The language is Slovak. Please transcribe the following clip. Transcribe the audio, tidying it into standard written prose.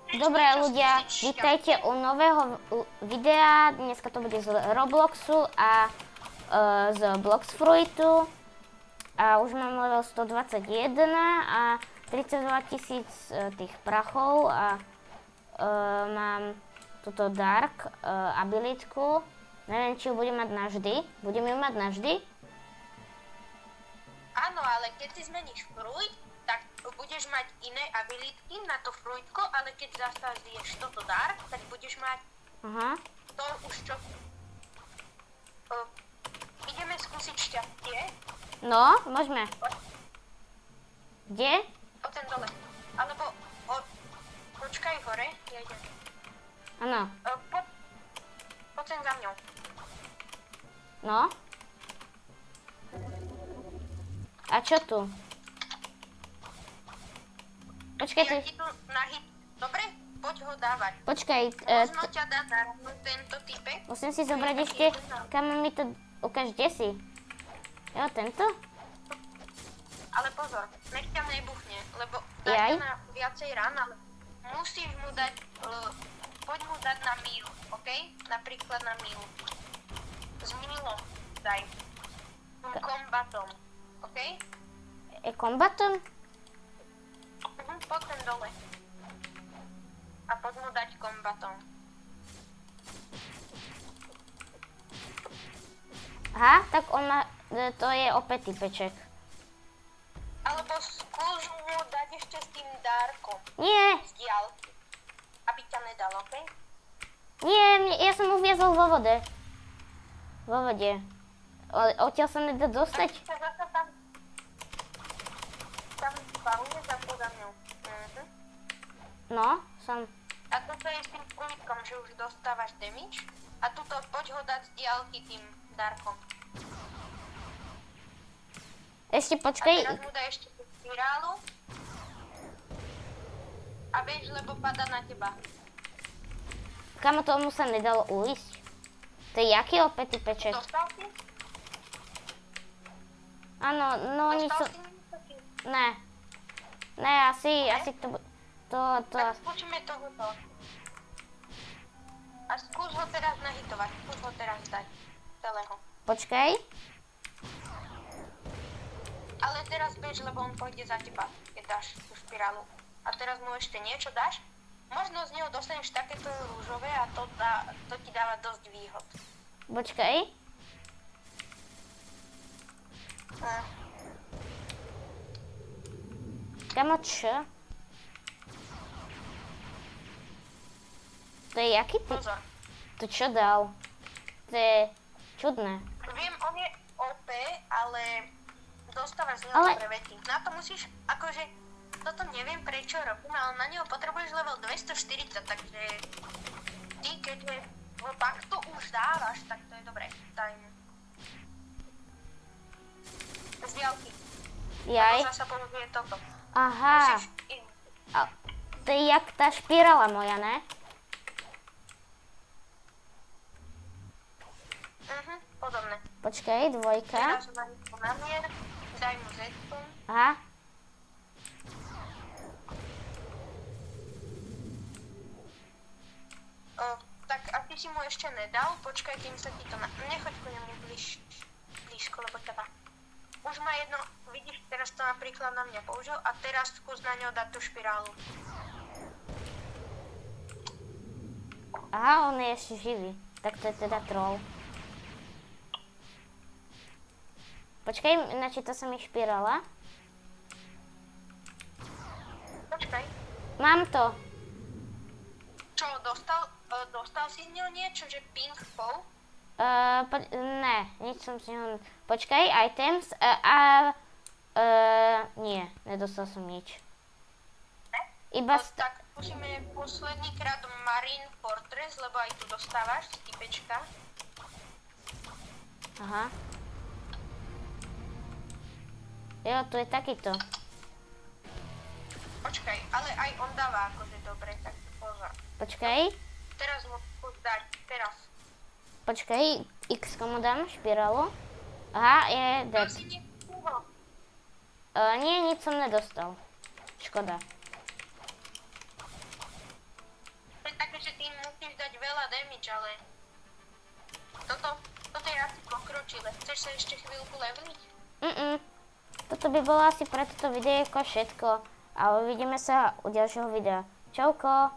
Dobre ľudia, vítajte u nového videa. Dneska to bude z Robloxu a z Bloxfruitu. A už mám level 121 a 32 000 tých prachov a mám túto Dark abilitku. Neviem, či ju budem mať navždy. Budem ju mať navždy? Áno, ale keď si zmeníš fruit, tak budeš mať iné abilitky na to fruitko, ale keď zastavíš toto Dark, tak budeš mať to už čo... ideme skúsiť šťastie. No, môžeme. Kde? Po ten dole. Alebo počkaj hore, ja idem. Áno. Poď sem za mňou. No. A čo tu? Počkaj, Ja ti tu nahyb... Dobre? Poď ho dávať. Počkaj. Možno ťa dá narovnúť tento typek. Musím si zobrať ešte, kam mi to... Ukáž, kde si? Jo, tento? Ale pozor, nech ťa nebuchne, lebo Jaj? dáš na viacej rán, ale musíš mu dať... poď mu dať na mílu, OK? Napríklad na mílu. S mílom daj. Kombatom, OK? Kombatom? Poď ten dole. A poď mu dať kombatom. Aha, tak on má... To je opäť typeček. Alebo skúš mu dať ešte s tým Darkom. Nie, Z diaľky. Aby ťa nedal, OK? nie, ja som ho viezol vo vode. Vo vode. Odtiaľ sa nedá dostať? Tak sa zasa tam spaluje za poza mňou. No, som... A toto je s tým fruitkom, že už dostávaš damage. A tuto poď ho dať z diaľky tým Darkom. Ešte A počkaj. teraz mu daj ešte tú spirálu. A bež, lebo pada na teba. Kamo, tomu sa nedalo uísť. To je jaký opäť typeček? Dostal si? Áno, no oni sú... Dostal si niečo? Ne. Ne, asi to... Tak skúšime tohoto. A skús ho teraz nahitovať. Skús ho teraz dať. Celého. Počkaj. Ale teraz bež, lebo on pôjde za teba, keď dáš tú špirálu. A teraz mu ešte niečo dáš. Možno z neho dostaneš takéto rúžové a to ti dáva dosť výhod. Počkaj. Kamo, čo? To je jaký typ? Pozor. To čo dal? To je čudné. Viem, on je OP, ale dostávaš z neho Ale- dobré vety. Na to musíš, akože, toto neviem prečo robím, ale na neho potrebuješ level 240, takže ty, keď ho takto už dávaš, tak to je dobré. Daj mu. Z diaľky. Jaj. Zasa použije toto. Aha. Musíš ísť. To je jak tá špirála moja, ne? Podobné. Počkaj, dvojka. Teraz na mier, daj mu Z-kom. Aha. Tak a ty si mu ešte nedal, počkaj, kým sa ti to nechoď ku nemu blízko, lebo ťa dá. Už má jedno, vidíš, teraz to napríklad na mňa použil a teraz skús na ňo dať tú špirálu. Aha, on je ešte živý. Tak to je teda troll. Počkaj, načíta sa mi špirála. Počkaj. Mám to. Čo, dostal si z neho niečo, že ping foe? Ne, nič som si ho... Počkaj, items nie, nedostal som nič. Ne? Iba... Tak musíme posledný krát Marine Fortress, lebo aj tu dostávaš z typečka. Aha. Jo, tu je takýto. Počkaj, ale aj on dáva akože dobre, tak pozor. Počkaj. Teraz mu skús dať, teraz. Počkaj, X komu dám špirálu. Aha, je dead. Si nechúho. Nie, nič som nedostal. Škoda. že tým musíš dať veľa damage, ale toto je asi pokročilé. Chceš sa ešte chvíľku leveliť? Toto by bolo asi pre toto videjko všetko. A uvidíme sa u ďalšieho videa. Čauko!